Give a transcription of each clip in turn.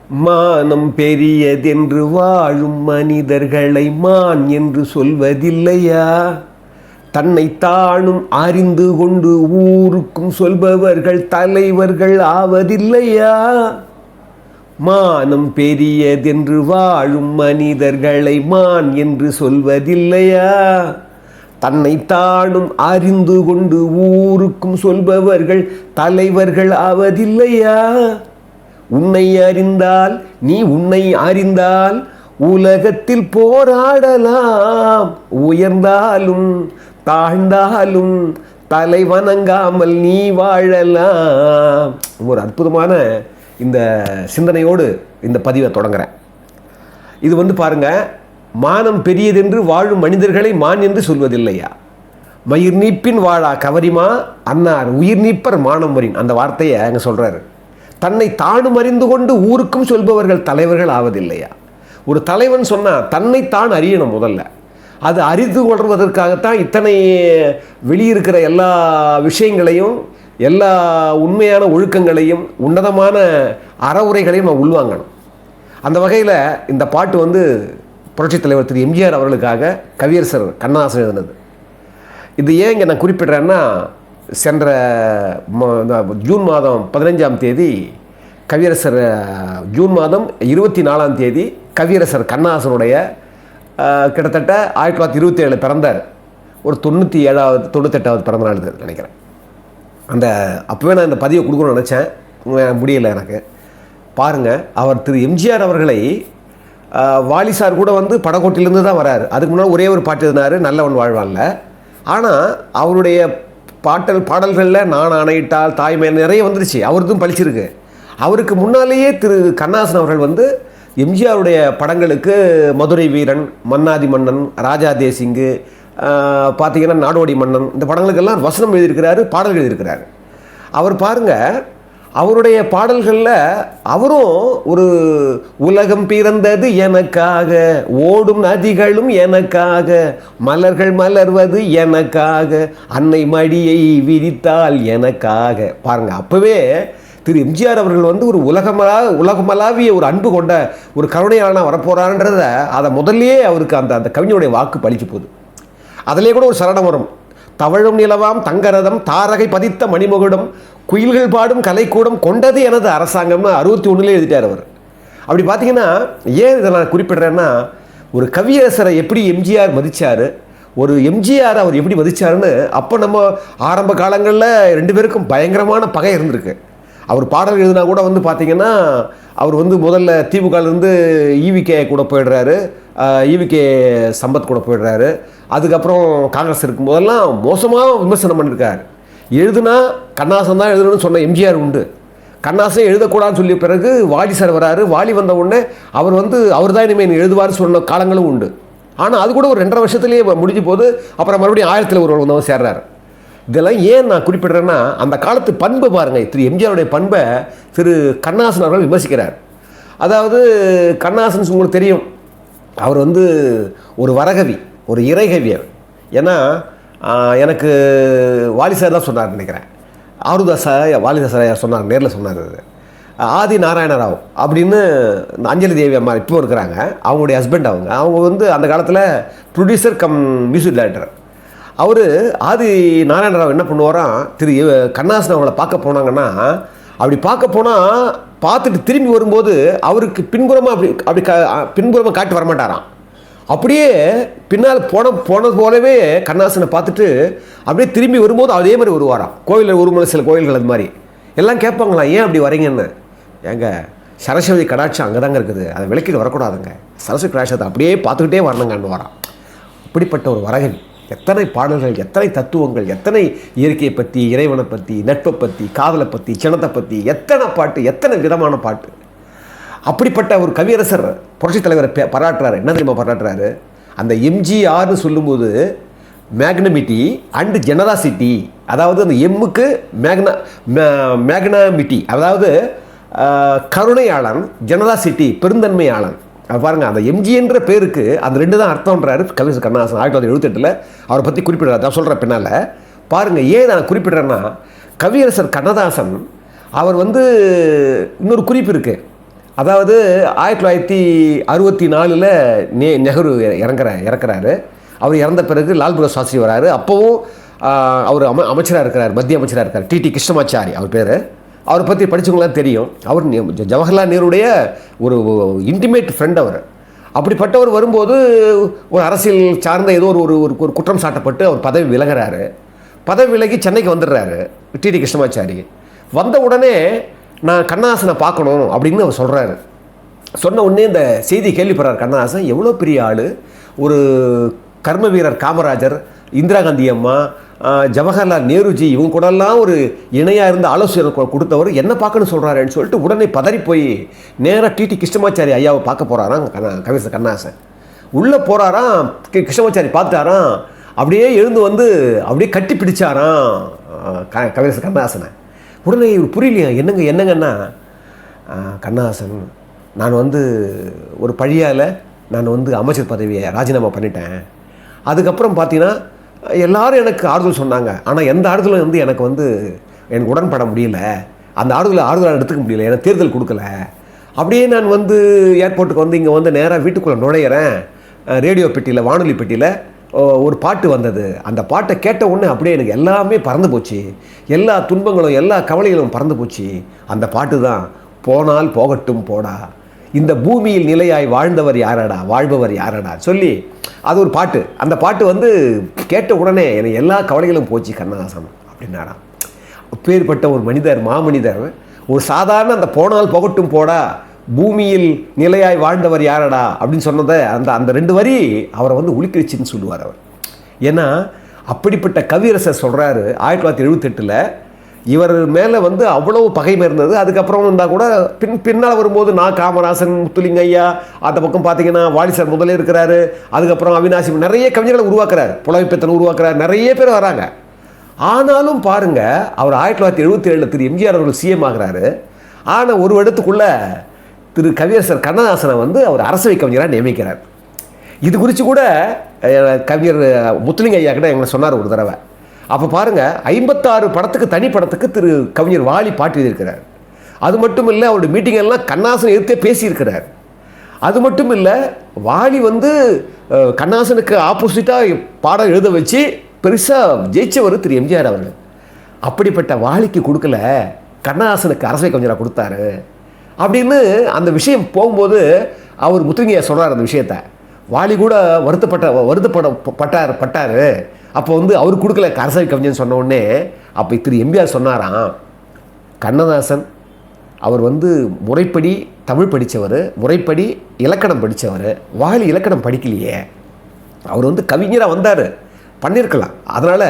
மானம் பெரியதென்று வாழும் மனிதர்களை மான் என்று சொல்வதில்லையா? தன்னை தானும் அறிந்து கொண்டு ஊருக்கும் சொல்பவர்கள் தலைவர்கள் ஆவதில்லையா? மானம் பெரியதென்று வாழும் மனிதர்களை மான் என்று சொல்வதில்லையா? தன்னை தானும் அறிந்து கொண்டு ஊருக்கும் சொல்பவர்கள் தலைவர்கள் ஆவதில்லையா? உன்னை அறிந்தால் நீ உன்னை அறிந்தால் உலகத்தில் போராடலாம். உயர்ந்தாலும் தாழ்ந்தாலும் தலை வணங்காமல் நீ வாழலாம். ஒரு அற்புதமான இந்த சிந்தனையோடு இந்த பதிவை தொடங்குறேன். இது பாருங்க, மானம் பெரியதென்று வாழும் மனிதர்களை மான் என்று சொல்வதில்லையா? மயிர் நீப்பின் வாழா கவரிமா அன்னார் உயிர் நீப்பர் மானம் வரின். அந்த வார்த்தையை அங்கே சொல்கிறாரு. தன்னை தானும் அறிந்து கொண்டு ஊருக்கும் சொல்பவர்கள் தலைவர்கள் ஆவதில்லையா? ஒரு தலைவன் சொன்னால் தன்னை தான் அறியணும். முதல்ல அது அறிந்து கொள்வதற்காகத்தான் இத்தனை வெளியிருக்கிற எல்லா விஷயங்களையும் எல்லா உண்மையான ஒழுக்கங்களையும் உன்னதமான அறவுரைகளையும் நான் உள்வாங்கணும். அந்த வகையில் இந்த பாட்டு புரட்சித் தலைவர் திரு எம்ஜிஆர் அவர்களுக்காக கவியரசர் கண்ணதாசன் எழுதினது. இது ஏன் இங்கே நான் குறிப்பிட்றேன்னா, சென்ற ஜூன் மாதம் 15ஆம் தேதி கவியரசர், ஜூன் மாதம் 24ஆம் தேதி கவியரசர் கண்ணதாசனுடைய கிட்டத்தட்ட 1927 பிறந்தார். ஒரு 97வது 98வது பிறந்த நாள் நினைக்கிறேன். அப்போவே நான் இந்த பதிவை கொடுக்கணும்னு நினச்சேன், முடியலை எனக்கு. பாருங்கள், அவர் திரு எம்ஜிஆர் அவர்களை வாலிசார் கூட படகோட்டிலேருந்து தான் வராரு. அதுக்கு முன்னாடி ஒரே ஒரு பாட்டு எழுதினார், நல்லவன் வாழ்வான்ல. ஆனால் அவருடைய பாடல்களில் நான் ஆணையிட்டால் தாய்மை நிறைய வந்துருச்சு, அவருக்கும் பழிச்சிருக்கு. அவருக்கு முன்னாலேயே திரு கண்ணதாசன் அவர்கள் எம்ஜிஆருடைய படங்களுக்கு மதுரை வீரன், மன்னாதி மன்னன், ராஜா தேசிங்கு, பார்த்திங்கன்னா நாடோடி மன்னன், இந்த படங்களுக்கெல்லாம் வசனம் எழுதியிருக்கிறாரு, பாடல்கள் எழுதியிருக்கிறாரு. அவர் பாருங்கள், அவருடைய பாடல்களில் அவரும் ஒரு உலகம் பிறந்தது எனக்காக, ஓடும் நதிகளும் எனக்காக, மலர்கள் மலர்வது எனக்காக, அன்னை மடியை விரித்தால் எனக்காக. பாருங்கள், அப்போவே திரு எம்ஜிஆர் அவர்கள் ஒரு உலகமளாவிய ஒரு அன்பு கொண்ட ஒரு கருணையாளனாக வரப்போகிறான்றத அதை முதல்லையே அவருக்கு அந்த கவிஞனுடைய வாக்கு பழிச்சு போகுது. அதிலே கூட ஒரு சரணம் வரும். தவழும் நிலவாம் தங்கரதம் தாரகை பதித்த மணிமுகுடம் குயில்கள் பாடும் கலைக்கூடம் கொண்டது எனது அரசாங்கம்னு 61 எழுதிட்டார் அவர். அப்படி பார்த்தீங்கன்னா, ஏன் இதை நான் குறிப்பிட்றேன்னா, ஒரு கவியரசரை எப்படி எம்ஜிஆர் மதித்தார், ஒரு எம்ஜிஆர் அவர் எப்படி மதித்தாருன்னு அப்போ நம்ம ஆரம்ப காலங்களில் 2 பேருக்கும் பயங்கரமான பகை இருந்திருக்கு. அவர் பாடல் எழுதினா கூட பார்த்திங்கன்னா, அவர் முதல்ல திமுகலேருந்து ஈவிகே கூட போயிடுறாரு, ஈவிகே சம்பத் கூட போயிடுறாரு. அதுக்கப்புறம் காங்கிரஸ் இருக்கும்போதெல்லாம் மோசமாக விமர்சனம் பண்ணியிருக்கார். எழுதுனா கண்ணதாசன் தான் எழுதணும்னு சொன்ன எம்ஜிஆர் உண்டு. கண்ணதாசன் எழுதக்கூடாதுன்னு சொல்லிய பிறகு வாலி சார் வராரு. வாலி வந்த உடனே அவர் அவர் தான் இனிமேல் எழுதுவார்னு சொன்ன காலங்களும் உண்டு. ஆனால் அது கூட ஒரு 2.5 வருஷத்துலேயே முடிஞ்சு போது. அப்புறம் மறுபடியும் 1000 ஒருவர் சேர்றாரு. இதெல்லாம் ஏன் நான் குறிப்பிட்றேன்னா, அந்த காலத்து பண்பை பாருங்கள். திரு எம்ஜிஆருடைய பண்பை திரு கண்ணதாசன் அவர்கள் விமர்சிக்கிறார். அதாவது கண்ணதாசன் உங்களுக்கு தெரியும், அவர் ஒரு வரகவி, ஒரு இறைகவியர். ஏன்னா எனக்கு வாலிசார் தான் சொன்னார் நினைக்கிறேன், வாலிதாசர் சொன்னார், நேரில் சொன்னார். ஆதி நாராயணராவ் அப்படின்னு இந்த அஞ்சலி தேவி அம்மா இப்போ இருக்கிறாங்க, அவங்களுடைய ஹஸ்பண்ட். அவங்க அந்த காலத்தில் ப்ரொடியூசர் கம் மியூசிக் டைரக்டர். அவர் ஆதி நாராயணராவ் என்ன பண்ணுவாராம், திரு கண்ணதாசன் அவங்கள பார்க்க போனாங்கன்னா, அப்படி பார்க்க போனால் பார்த்துட்டு திரும்பி வரும்போது அவருக்கு பின்புறமாக பின்புறமாக காட்டி வரமாட்டாராம். அப்படியே பின்னால் போனது போலவே கண்ணதாசனை பார்த்துட்டு அப்படியே திரும்பி வரும்போது அதே மாதிரி வருவாராம். கோயிலில் ஒரு சில கோயில்கள் அது மாதிரி எல்லாம் கேட்பாங்களாம், ஏன் அப்படி வரீங்கன்னு. ஏங்க, சரஸ்வதி கடாட்சம் அங்கே தாங்க இருக்குது, அதை விளக்கிட்டு வரக்கூடாதுங்க, சரஸ்வதி கடாட்சத்தை அப்படியே பார்த்துக்கிட்டே வரணுங்கன்னு வரான். அப்படிப்பட்ட ஒரு வரகன். எத்தனை பாடல்கள், எத்தனை தத்துவங்கள், எத்தனை இயற்கையை பற்றி, இறைவனை பற்றி, நட்பை பற்றி, காதலை பற்றி, சினத்தை பற்றி, எத்தனை பாட்டு, எத்தனை விதமான பாட்டு. அப்படிப்பட்ட ஒரு கவியரசர் புரட்சித் தலைவரை பாராட்டுறாரு. என்ன தெரியுமா பாராட்டுறாரு? அந்த எம்ஜிஆர்னு சொல்லும்போது மேக்னமிட்டி அண்டு ஜெனராசிட்டி, அதாவது அந்த எம்முக்கு மேக்னமிட்டி, அதாவது கருணையாளன், ஜெனராசிட்டி பெருந்தன்மையாளன். பாருங்கள், அந்த எம்ஜின்ற பேருக்கு அந்த 2 தான் அர்த்தம்ன்றாரு கவிஞர் கண்ணதாசன் 1978 அவரை பற்றி குறிப்பிடுறாரு. நான் சொல்கிறேன் பின்னால். பாருங்கள், ஏன் நான் குறிப்பிட்றேன்னா, கவியரசர் கண்ணதாசன் அவர் இன்னொரு குறிப்பு இருக்குது. அதாவது 1964 நெஹ்ரு இறக்குறாரு. அவர் இறந்த பிறகு லால் பகதூர் சாஸ்திரி வராரு. அப்போவும் அவர் அமைச்சராக இருக்கிறார், மத்திய அமைச்சராக இருக்கார். டிடி கிருஷ்ணமாச்சாரி அவர் பேர். அவரை பற்றி படித்தவங்களாம் தெரியும். அவர் ஜவஹர்லால் நேருடைய ஒரு இன்டிமேட் ஃப்ரெண்ட் அவர். அப்படிப்பட்டவர் வரும்போது ஒரு அரசியல் சார்ந்த ஏதோ ஒரு குற்றம் சாட்டப்பட்டு அவர் பதவி விலகிறாரு. பதவி விலகி சென்னைக்கு வந்துடுறாரு டிடி கிருஷ்ணமாச்சாரி. வந்த உடனே நான் கண்ணதாசனை பார்க்கணும் அப்படின்னு அவர் சொல்கிறாரு. சொன்ன உடனே இந்த செய்தி கேள்விப்படுறார் கண்ணதாசன். எவ்வளோ பெரிய ஆள், ஒரு கர்ம வீரர் காமராஜர், இந்திரா காந்தி அம்மா, ஜவஹர்லால் நேருஜி, இவங்க கூடலாம் ஒரு இணையாக இருந்து ஆலோசனை கொடுத்தவர் என்ன பார்க்கணும்னு சொல்கிறாருன்னு சொல்லிட்டு உடனே பதறி போய் நேராக டிடி கிருஷ்ணமாச்சாரி ஐயாவை பார்க்க போகிறாராம் கவிஞர் கண்ணதாசன். உள்ளே போகிறாராம். கிருஷ்ணமாச்சாரி பார்த்தாராம். அப்படியே எழுந்து வந்து அப்படியே கட்டி பிடிச்சாராம் கவிஞர் கண்ணதாசனை. உடனே இவர் புரியலையா, என்னங்கன்னா கண்ணதாசன், நான் வந்து ஒரு பழியால் நான் வந்து அமைச்சர் பதவியை ராஜினாமா பண்ணிட்டேன். அதுக்கப்புறம் பார்த்தீங்கன்னா எல்லாரும் எனக்கு ஆறுதல் சொன்னாங்க. ஆனால் எந்த ஆறுதலும் வந்து எனக்கு உடன்பட முடியல. அந்த ஆறுதலாக எடுத்துக்க முடியல. எனக்கு தேர்தல் கொடுக்கல. அப்படியே நான் வந்து ஏர்போர்ட்டுக்கு வந்து இங்கே வந்து நேராக வீட்டுக்குள்ளே நுழையிறேன். ரேடியோ பெட்டியில், வானொலி பெட்டியில் ஒரு பாட்டு வந்தது. அந்த பாட்டை கேட்ட உடனே அப்படியே எனக்கு எல்லாமே பறந்து போச்சு. எல்லா துன்பங்களும் எல்லா கவலைகளும் பறந்து போச்சு. அந்த பாட்டு தான் போனால் போகட்டும் போடா, இந்த பூமியில் நிலையாய் வாழ்ந்தவர் யாரடா, வாழ்பவர் யாரடா சொல்லி அது ஒரு பாட்டு. அந்த பாட்டு வந்து கேட்ட உடனே எனக்கு எல்லா கவலைகளும் போச்சு கண்ணதாசன் அப்படின்னாராம். அப்பேற்பட்ட ஒரு மனிதர், மாமனிதர், ஒரு சாதாரண அந்த போனால் போகட்டும் போடா, பூமியில் நிலையாய் வாழ்ந்தவர் யாரடா அப்படின்னு சொன்னதை அந்த 2 வரி அவரை வந்து உலுக்கிடுச்சின்னு சொல்லுவார் அவர். ஏன்னா அப்படிப்பட்ட கவியரசர் சொல்கிறாரு 1978 இவர் மேலே வந்து அவ்வளவு பகைமை இருந்தது. அதுக்கப்புறம் இருந்தால் கூட பின்னால் வரும்போது காமராசன், முத்துலிங்க ஐயா, அந்த பக்கம் பார்த்தீங்கன்னா வாலிசார் முதலே இருக்கிறாரு. அதுக்கப்புறம் அவினாசி, நிறைய கவிஞர்களை உருவாக்குறாரு, புலமைப்பித்தனை உருவாக்குறாரு, நிறைய பேர் வராங்க. ஆனாலும் பாருங்கள், அவர் 1977 திரு எம்ஜிஆர் அவர்கள் சிஎம் ஆகிறாரு. ஆனால் ஒரு வருடத்துக்குள்ளே திரு கவியரசர் கண்ணதாசனை வந்து அவர் அரசவை கவிஞராக நியமிக்கிறார். இது குறித்து கூட கவிஞர் முத்துலிங்க ஐயா கிட்ட எங்களை சொன்னார் ஒரு தடவை. அப்போ பாருங்கள், 56 படத்துக்கு, தனி படத்துக்கு திரு கவிஞர் வாலி பாட்டு எழுதியிருக்கிறார். அது மட்டும் இல்லை, அவருடைய மீட்டிங்கெல்லாம் கண்ணதாசன் எதிர்த்தே பேசியிருக்கிறார். அது மட்டும் இல்லை, வாலி வந்து கண்ணதாசனுக்கு ஆப்போசிட்டாக பாடம் எழுத வச்சு பெருசாக ஜெயிச்சவர் திரு எம்ஜிஆர் அவர்கள். அப்படிப்பட்ட வாலிக்கு கொடுக்கல, கண்ணதாசனுக்கு அரசவை கவிஞராக கொடுத்தாரு அப்படின்னு அந்த விஷயம் போகும்போது அவர் முத்துலிங்க சொல்கிறார் அந்த விஷயத்தை. வாலி கூட வருத்தப்பட்டார். அப்போ வந்து அவர் கொடுக்கல அரசவை கவிஞன் சொன்ன உடனே அப்போ திரு எம்ஜிஆர் சொன்னாராம், கண்ணதாசன் அவர் வந்து முறைப்படி தமிழ் படித்தவர், முறைப்படி இலக்கணம் படித்தவர். வாலி இலக்கணம் படிக்கலையே. அவர் வந்து கவிஞராக வந்தார், பண்ணியிருக்கலாம். அதனால்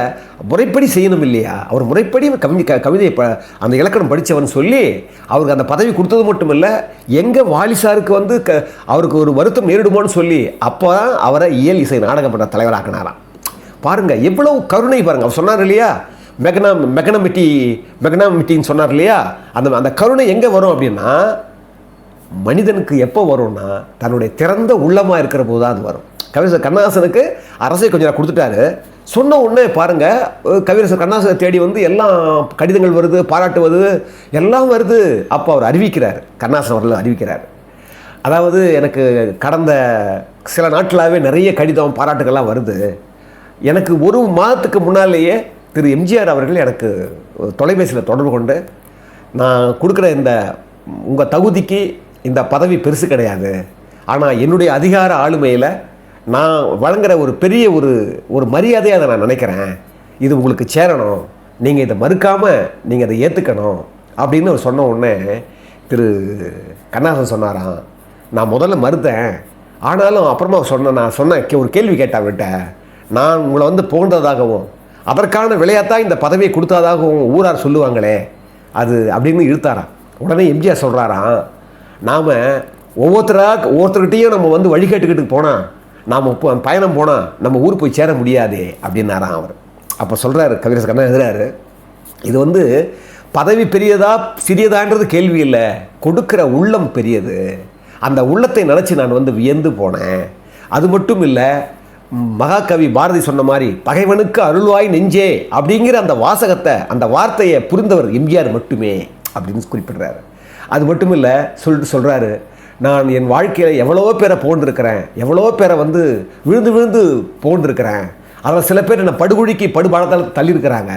முறைப்படி செய்யணும் இல்லையா, அவர் முறைப்படி கவிதை அந்த இலக்கணம் படித்தவன் சொல்லி அவருக்கு அந்த பதவி கொடுத்தது மட்டும் இல்லை, எங்கே வாலிசாருக்கு வந்து அவருக்கு ஒரு வருத்தம் நேரிடுமோன்னு சொல்லி அப்போ அவரை இயல் இசை நாடகப்பட்ட தலைவராக்கினாராம். பாருங்கள் எவ்வளவு கருணை பாருங்கள். அவர் சொன்னார் இல்லையா, மெகனாமிட்டின்னு சொன்னார் இல்லையா, அந்த கருணை எங்கே வரும் அப்படின்னா மனிதனுக்கு எப்போ வரும்னா தன்னுடைய திறந்த உள்ளமாக இருக்கிற போது தான் அது வரும். கவிஞர் கண்ணதாசனுக்கு அரசை கொஞ்சம் கொடுத்துட்டாரு. சொன்ன உடனே பாருங்கள், கவிஞர் கண்ணதாசனை தேடி வந்து எல்லாம் கடிதங்கள் வருது, பாராட்டுவது எல்லாம் வருது. அப்போ அவர் அறிவிக்கிறார், கண்ணதாசன் அவர்கள் அறிவிக்கிறார். அதாவது எனக்கு கடந்த சில நாட்களாகவே நிறைய கடிதம், பாராட்டுகள்லாம் வருது. எனக்கு ஒரு மாதத்துக்கு முன்னாலேயே திரு எம்ஜிஆர் அவர்கள் எனக்கு தொலைபேசியில் தொடர்பு கொண்டு, நான் கொடுக்குற இந்த உங்கள் தகுதிக்கு இந்த பதவி பெருசு கிடையாது, ஆனால் என்னுடைய அதிகார ஆளுமையில் நான் வழங்குகிற ஒரு பெரிய ஒரு மரியாதையை அதை நான் நினைக்கிறேன், இது உங்களுக்கு சேரணும், நீங்கள் இதை மறுக்காமல் நீங்கள் அதை ஏற்றுக்கணும் அப்படின்னு அவர் சொன்ன உடனே திரு கண்ணதாசன் சொன்னாராம், நான் முதல்ல மறுத்தேன், ஆனாலும் அப்புறமா நான் சொன்னேன் ஒரு கேள்வி கேட்டேன் அவர்கிட்ட, நான் உங்களை வந்து புகழ்ந்ததாகவும் அதற்கான விளையாட்டாக இந்த பதவியை கொடுத்ததாகவும் ஊரார் சொல்லுவாங்களே அது அப்படின்னு இழுத்தாராம். உடனே எம்ஜிஆர் சொல்கிறாராம், நாம் ஒவ்வொருத்தர்கிட்டையும் நம்ம வந்து வழிகாட்டுக்கிட்டு போனால், நாம் பயணம் போனால் நம்ம ஊர் போய் சேர முடியாது அப்படின்னாராம் அவர். அப்போ சொல்கிறாரு கவிஞர் கண்ணா எழுதுறாரு, இது வந்து பதவி பெரியதா சிறியதான்றது கேள்வி இல்லை, கொடுக்குற உள்ளம் பெரியது. அந்த உள்ளத்தை நினச்சி நான் வந்து வியந்து போனேன். அது மட்டும் இல்லை, மகாகவி பாரதி சொன்ன மாதிரி பகைவனுக்கு அருள்வாய் நெஞ்சே அப்படிங்கிற அந்த வாசகத்தை, அந்த வார்த்தையை புரிந்தவர் எம்ஜிஆர் மட்டுமே அப்படின்னு குறிப்பிடுறாரு. அது மட்டும் இல்லை, சொல்கிறாரு, நான் என் வாழ்க்கையில் எவ்வளோ பேரை போன்றிருக்கிறேன், எவ்வளோ பேரை வந்து விழுந்து விழுந்து போன்றிருக்கிறேன். அதில் சில பேர் என்னை படுகொழிக்கு படுபாலத்தால் தள்ளியிருக்கிறாங்க.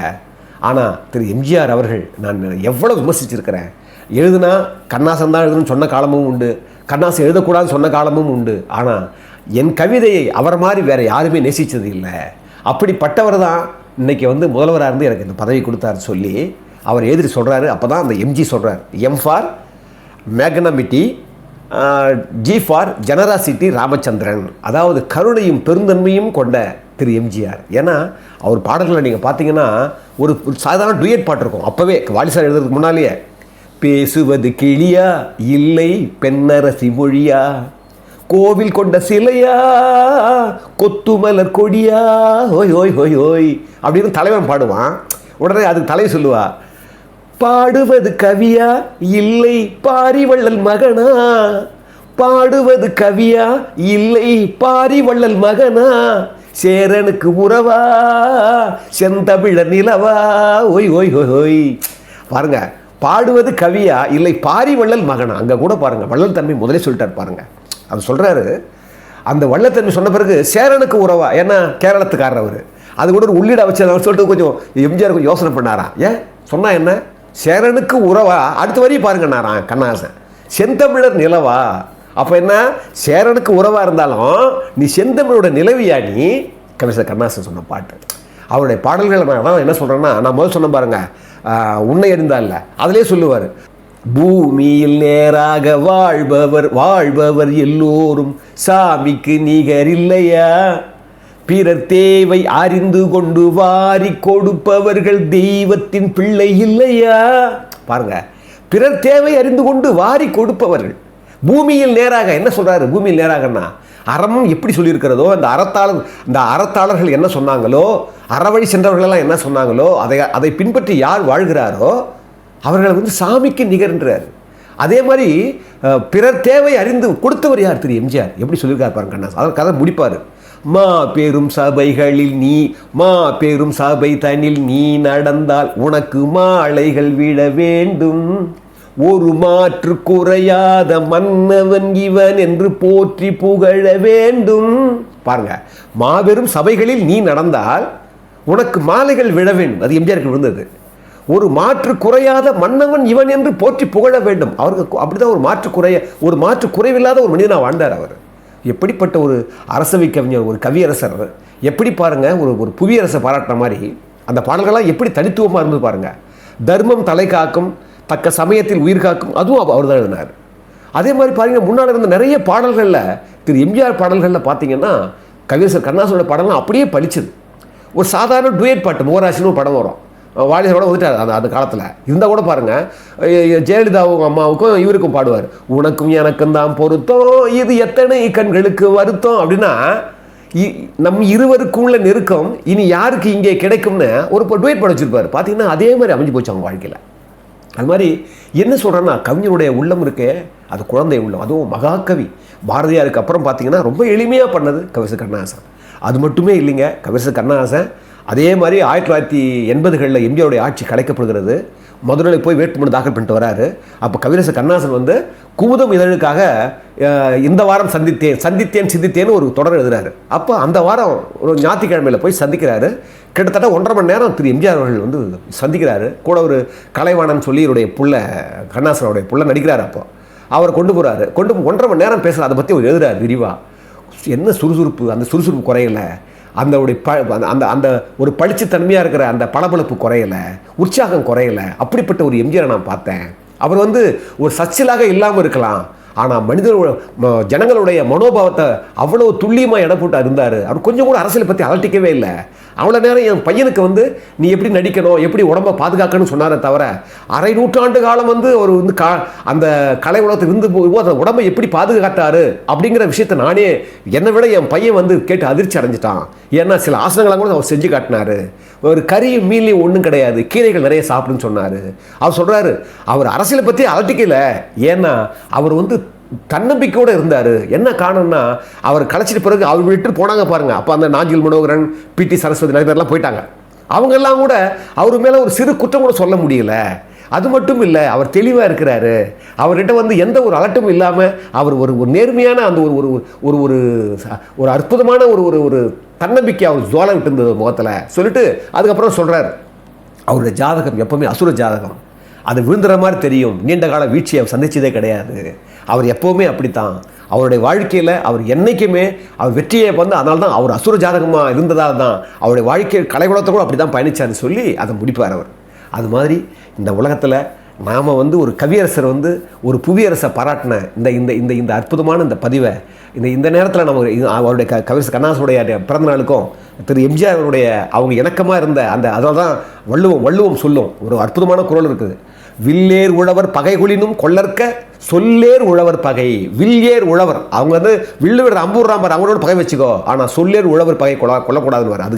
ஆனால் திரு எம்ஜிஆர் அவர்கள் நான் எவ்வளோ விமர்சிச்சிருக்கிறேன். எழுதுனா கண்ணாசன் தான் எழுதுன்னு சொன்ன காலமும் உண்டு, கண்ணாசன் எழுதக்கூடாதுன்னு சொன்ன காலமும் உண்டு. ஆனால் என் கவிதையை அவரை மாதிரி வேறு யாருமே நேசித்தது இல்லை. அப்படிப்பட்டவர் தான் இன்றைக்கி வந்து முதல்வராக இருந்து எனக்கு இந்த பதவி கொடுத்தாரு சொல்லி அவர் எழுதி சொல்கிறாரு. அப்போ தான் அந்த எம்ஜி சொல்கிறார், M for magnanimity, G for generosity Ramachandran. அதாவது கருணையும் பெருந்தன்மையும் கொண்ட திரு எம்ஜிஆர். ஏன்னா அவர் பாடல்களை நீங்கள் பார்த்தீங்கன்னா ஒரு சாதாரண டூயட் பாட்டு இருக்கும். அப்போவே வாலிசார் எழுதுறதுக்கு முன்னாலேயே, பேசுவது கிளியா இல்லை பெண்ணரசி மொழியா, கோவில் கொண்ட சிலையா கொத்துமலர் கொடியா, ஓய் ஓய் ஓய் ஓய் அப்படின்னு தலைவன் பாடுவான். உடனே அதுக்கு தலைவி சொல்லுவா, பாடுவது கவியா இல்லை பாரிவள்ளல் மகனா, பாடுவது கவியா இல்லை பாரிவள்ளல் மகனா, சேரனுக்கு உறவா செந்தமிழர் நிலவா, ஓய் ஓய் ஓய் ஓய். பாருங்க, பாடுவது கவியா இல்லை பாரிவள்ளல் மகனா. அங்கே கூட பாருங்க வள்ளல் தன்மை முதலே சொல்லிட்டார் பாருங்க. அவர் சொல்கிறாரு, அந்த வள்ளத்தன்மை சொன்ன பிறகு சேரனுக்கு உறவா, ஏன்னா கேரளத்துக்காரர் அவர். அது கூட ஒரு உள்ளிட வச்சு அவர் சொல்லிட்டு கொஞ்சம் எம்ஜிஆர் கொஞ்சம் யோசனை பண்ணாராம். ஏன் சொன்னா என்ன, சேரனுக்கு உறவா, அடுத்த வரையும் பாருங்கன்னாரான் கண்ணாசன், செந்தமிழர் நிலவா. அப்போ என்ன, சேரனுக்கு உறவாக இருந்தாலும் நீ செந்தமிழோட நிலவியா நீ, கவிஞர் கண்ணாசன் சொன்ன பாட்டு. அவருடைய பாடல்கள் நான் என்ன சொல்கிறேன்னா, நான் முதல் சொன்ன பாருங்க, உன்னை அறிந்தா இல்லை, அதிலே சொல்லுவார், பூமியில் நேராக வாழ்பவர் எல்லோரும் சாமிக்கு நிகர் இல்லையா, பிறர் தேவை அறிந்து கொண்டு வாரி கொடுப்பவர்கள் தெய்வத்தின் பிள்ளை இல்லையா. பாருங்க, பிறர் தேவை அறிந்து கொண்டு வாரி கொடுப்பவர்கள் பூமியில் நேராக. என்ன சொல்றாரு, பூமியில் நேராகன்னா அறம் எப்படி சொல்லியிருக்கிறதோ, அந்த அறத்தாளர்கள் என்ன சொன்னாங்களோ, அறவழி சென்றவர்களெல்லாம் என்ன சொன்னாங்களோ, அதை பின்பற்றி யார் வாழ்கிறாரோ அவர்கள் வந்து சாமிக்கு நிகர்ன்றார். அதே மாதிரி பிறர் தேவை அறிந்து கொடுத்தவர் யார், திரு எம்ஜிஆர். எப்படி சொல்லியிருக்காரு பாருங்க கண்ணா. அதற்கு கதை முடிப்பார், பெரும் சபை தனில் நீ நடந்தால் உனக்கு மாலைகள் விட வேண்டும், ஒரு மாற்று குறையாத மன்னவன் இவன் என்று போற்றி புகழ வேண்டும். பாருங்க, மாபெரும் சபைகளில் நீ நடந்தால் உனக்கு மாலைகள் விழ வேண்டும். அது எம்ஜிஆருக்கு விழுந்தது. ஒரு மாற்று குறையாத மன்னவன் இவன் என்று போற்றி புகழ வேண்டும். அவருக்கு அப்படிதான் ஒரு மாற்று குறைவில்லாத ஒரு மனிதனாக வாழ்ந்தார் அவர். எப்படிப்பட்ட ஒரு அரசவை கவிஞர், ஒரு கவியரசர். எப்படி பாருங்க, ஒரு புவியரசை பாராட்டுற மாதிரி அந்த பாடல்கள்லாம் எப்படி தனித்துவமாக இருந்து பாருங்க. தர்மம் தலை காக்கும், தக்க சமயத்தில் உயிர் காக்கும், அதுவும் அவர் தான் எழுதினார். அதே மாதிரி பாருங்க, முன்னால் இருந்த நிறைய பாடல்களில், திரு எம்ஜிஆர் பாடல்களில் பார்த்தீங்கன்னா கவியரசர் கண்ணாசனோட பாடலாம் அப்படியே பளிச்சுது. ஒரு சாதாரண டூயட் பாட்டு, மோகராசின்னு ஒரு படம் வரும், வாலிசரோட வந்துட்டார் அந்த காலத்தில். இருந்தால் கூட பாருங்கள், ஜெயலலிதாவும் அம்மாவுக்கும் இவருக்கும் பாடுவார், உனக்கும் எனக்கும் தான் பொருத்தம், இது எத்தனை கண்களுக்கு வருத்தம் அப்படின்னா, நம் இருவருக்கும் உள்ள நெருக்கம் இனி யாருக்கு இங்கே கிடைக்கும்னு ஒரு டுவேட் பாட வச்சுருப்பார். பார்த்தீங்கன்னா அதே மாதிரி அமைஞ்சு போச்சு அவங்க வாழ்க்கையில். அது மாதிரி என்ன சொல்கிறேன்னா, கவிஞருடைய உள்ளம் இருக்கே, அது குழந்தை உள்ளம். அதுவும் மகாகவி பாரதியாருக்கு அப்புறம் பார்த்தீங்கன்னா ரொம்ப எளிமையாக பண்ணது கவிஞர் கண்ணதாசன். அது மட்டுமே இல்லைங்க, கவிஞர் கண்ணதாசன் அதே மாதிரி 1980களில் எம்ஜிஆருடைய ஆட்சி கலைக்கப்படுகிறது. மதுரையில் போய் வேட்புமனு தாக்கல் பண்ணிட்டு வராரு. அப்போ கவிஞர் கண்ணதாசன் வந்து குமுதம் இதழுக்காக இந்த வாரம் சிந்தித்தேன்னு ஒரு தொடர் எழுதுறாரு. அப்போ அந்த வாரம் ஒரு ஞாயிற்றுக்கிழமையில் போய் சந்திக்கிறாரு. கிட்டத்தட்ட 1.5 மணி நேரம் திரு எம்ஜிஆர் அவர்கள் வந்து சந்திக்கிறாரு. கூட ஒரு கலைவாணன் சொல்லி இவருடைய புள்ள, கண்ணதாசனுடைய புள்ள நடிக்கிறார். அப்போ அவர் கொண்டு போகிறாரு. 1.5 மணி நேரம் பேசுகிறார். அதை பற்றி அவர் எழுதுறாரு விரிவாக. என்ன சுறுசுறுப்பு, அந்த சுறுசுறுப்பு குறையலை, அந்த ஒரு பளிச்சுத்தன்மையாக இருக்கிற அந்த பளபளப்பு குறையலை, உற்சாகம் குறையலை. அப்படிப்பட்ட ஒரு எம்ஜிஆரை நான் பார்த்தேன். அவர் வந்து ஒரு சச்சிலாக இல்லாமல் இருக்கலாம், ஆனால் ஜனங்களுடைய மனோபாவத்தை அவ்வளோ துல்லியமாக இடம் போட்டு இருந்தார். அவர் கொஞ்சம் கூட அரசியலை பற்றி அலட்டிக்கவே இல்லை. அவ்வளோ நேரம் என் பையனுக்கு வந்து நீ எப்படி நடிக்கணும், எப்படி உடம்பை பாதுகாக்கணும்னு சொன்னாரே தவிர, அரை நூற்றாண்டு காலம் வந்து அவர் வந்து அந்த கலை உலகத்தில் இருந்து போகும்போது அந்த உடம்பை எப்படி பாதுகாத்தாரு அப்படிங்கிற விஷயத்த நானே, என்னை விட என் பையன் வந்து கேட்டு அதிர்ச்சி அடைஞ்சிட்டான். ஏன்னா சில ஆசனங்களை கூட அவர் செஞ்சு காட்டினார். ஒரு கறியும் மீன்லையும் ஒன்றும் கிடையாது, கீரைகள் நிறைய சாப்பிடுன்னு சொன்னார். அவர் சொல்கிறாரு, அவர் அரசியலை பற்றி அலட்டிக்கல. ஏன்னா அவர் வந்து தன்னம்பிக்கையோடு இருந்தார். என்ன காரணம்னா, அவர் கலைச்சிட்டு பிறகு அவர் விட்டு போனாங்க பாருங்க. அப்போ அந்த நாஞ்சில் மனோகரன், பிடி சரஸ்வதி நிறைய பேர்லாம் போயிட்டாங்க. அவங்கெல்லாம் கூட அவர் மேலே ஒரு சிறு குற்றம் கூட சொல்ல முடியல. அது மட்டும் இல்லை, அவர் தெளிவாக இருக்கிறாரு. அவர்கிட்ட வந்து எந்த ஒரு அலட்டும் இல்லாமல் அவர் ஒரு ஒரு நேர்மையான அந்த ஒரு ஒரு ஒரு ஒரு ஒரு அற்புதமான ஒரு ஒரு ஒரு தன்னம்பிக்கை அவர் ஜுவாலை விட்டு இருந்தது முகத்தில் சொல்லிட்டு அதுக்கப்புறம் சொல்கிறார், அவருடைய ஜாதகம் எப்போவுமே அசுர ஜாதகம், அது விழுந்துற மாதிரி தெரியும், நீண்ட கால வீழ்ச்சியை அவர் சந்திச்சதே கிடையாது, அவர் எப்போவுமே அப்படித்தான், அவருடைய வாழ்க்கையில் அவர் என்றைக்குமே அவர் வெற்றியை வந்து அதனால தான் அவர் அசுர ஜாதகமாக இருந்ததால் தான் அவருடைய வாழ்க்கை கலைகுலத்தை கூட அப்படி தான் பயணித்தார்னு சொல்லி அதை முடிப்பார் அவர். அது மாதிரி இந்த உலகத்தில் நாம் வந்து ஒரு கவியரசர் வந்து ஒரு புவியரசை பாராட்டின இந்த இந்த இந்த இந்த அற்புதமான இந்த பதிவை இந்த நேரத்தில் நம்ம அவருடைய கவியரசர் கண்ணாசுடைய பிறந்த நாளுக்கும் திரு எம்ஜிஆர் அவருடைய அவங்க இணக்கமாக இருந்த அந்த அதில் தான் வள்ளுவம் சொல்லும் ஒரு அற்புதமான குரல் இருக்குது. வில்லேர் உழவர் பகைகுளினும் கொள்ளற்க சொல்லேர் உழவர் பகை. வில்லேர் உழவர் அவங்க வந்து வில்லு விடுற அம்பூர்றாம்பர் அவங்களோட பகை வச்சுக்கோ, ஆனால் சொல்லேர் உழவர் பகை கொல்லக்கூடாதுன்னு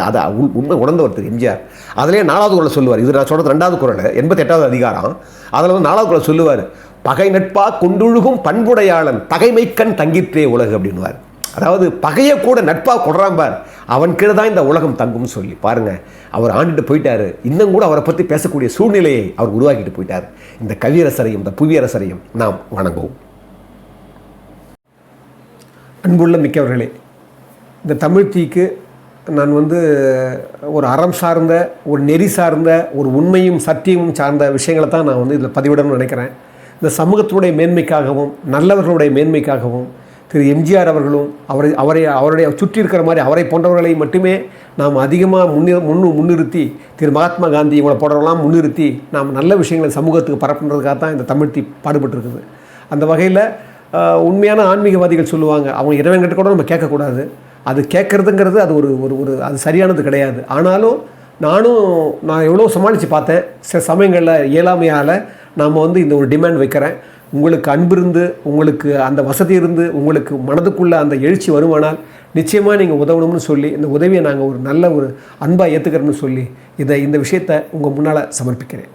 அது உண்மை உணர்ந்தவர் திரு எம்ஜிஆர். அதிலே 4வது குறளை சொல்லுவார். இது நான் சொல்கிறது 2வது குறள் 88வது அதிகாரம். அதில் வந்து 4வது குறளை சொல்லுவார், பகை நட்பா கொண்டுழுகும் பண்புடையாளன் பகைமைக்கண் தங்கிற்றே உலகு அப்படின்வார். அதாவது பகையை கூட நட்பாக கொடுறாம்பார், அவன் கீழே தான் இந்த உலகம் தங்கும்னு சொல்லி பாருங்கள். அவர் ஆண்டுட்டு போயிட்டார், இன்னும் கூட அவரை பற்றி பேசக்கூடிய சூழ்நிலையை அவர் உருவாக்கிட்டு போயிட்டார். இந்த கவியரசரையும் இந்த புவியரசரையும் நாம் வணங்குவோம். அன்புள்ள மிக்கவர்களே, இந்த தமிழ் தீக்கு நான் வந்து ஒரு அறம் சார்ந்த ஒரு நெறி சார்ந்த ஒரு உண்மையும் சத்தியமும் சார்ந்த விஷயங்களை தான் நான் வந்து இதில் பதிவிடணும்னு நினைக்கிறேன். இந்த சமூகத்தினுடைய மேன்மைக்காகவும் நல்லவர்களுடைய மேன்மைக்காகவும் திரு எம்ஜிஆர் அவர்களும் அவருடைய சுற்றி இருக்கிற மாதிரி அவரை போன்றவர்களை மட்டுமே நாம் அதிகமாக முன்னிறுத்தி திரு மகாத்மா காந்தி இவங்களை போன்றவர்களாம் முன்னிறுத்தி நாம் நல்ல விஷயங்களை சமூகத்துக்கு பரப்புன்றதுக்காக தான் இந்த தமிழ் தீ பாடுபட்டுருக்குது. அந்த வகையில் உண்மையான ஆன்மீகவாதிகள் சொல்லுவாங்க, அவங்க இறைவன்கிட்ட கூட நம்ம கேட்கக்கூடாது, அது கேட்குறதுங்கிறது அது ஒரு ஒரு அது சரியானது கிடையாது. ஆனாலும் நான் எவ்வளோ சமாளித்து பார்த்தேன். சில சமயங்களில் இயலாமையால் நாம் வந்து இந்த ஒரு டிமாண்ட் வைக்கிறேன், உங்களுக்கு அன்பு இருந்து உங்களுக்கு அந்த வசதி இருந்து உங்களுக்கு மனதுக்குள்ளே அந்த எழுச்சி வருமானால் நிச்சயமாக நீங்கள் உதவணும்னு சொல்லி இந்த உதவியை நாங்கள் ஒரு நல்ல ஒரு அன்பாக ஏற்றுக்கிறோம்னு சொல்லி இந்த விஷயத்தை உங்கள் முன்னால் சமர்ப்பிக்கிறேன்.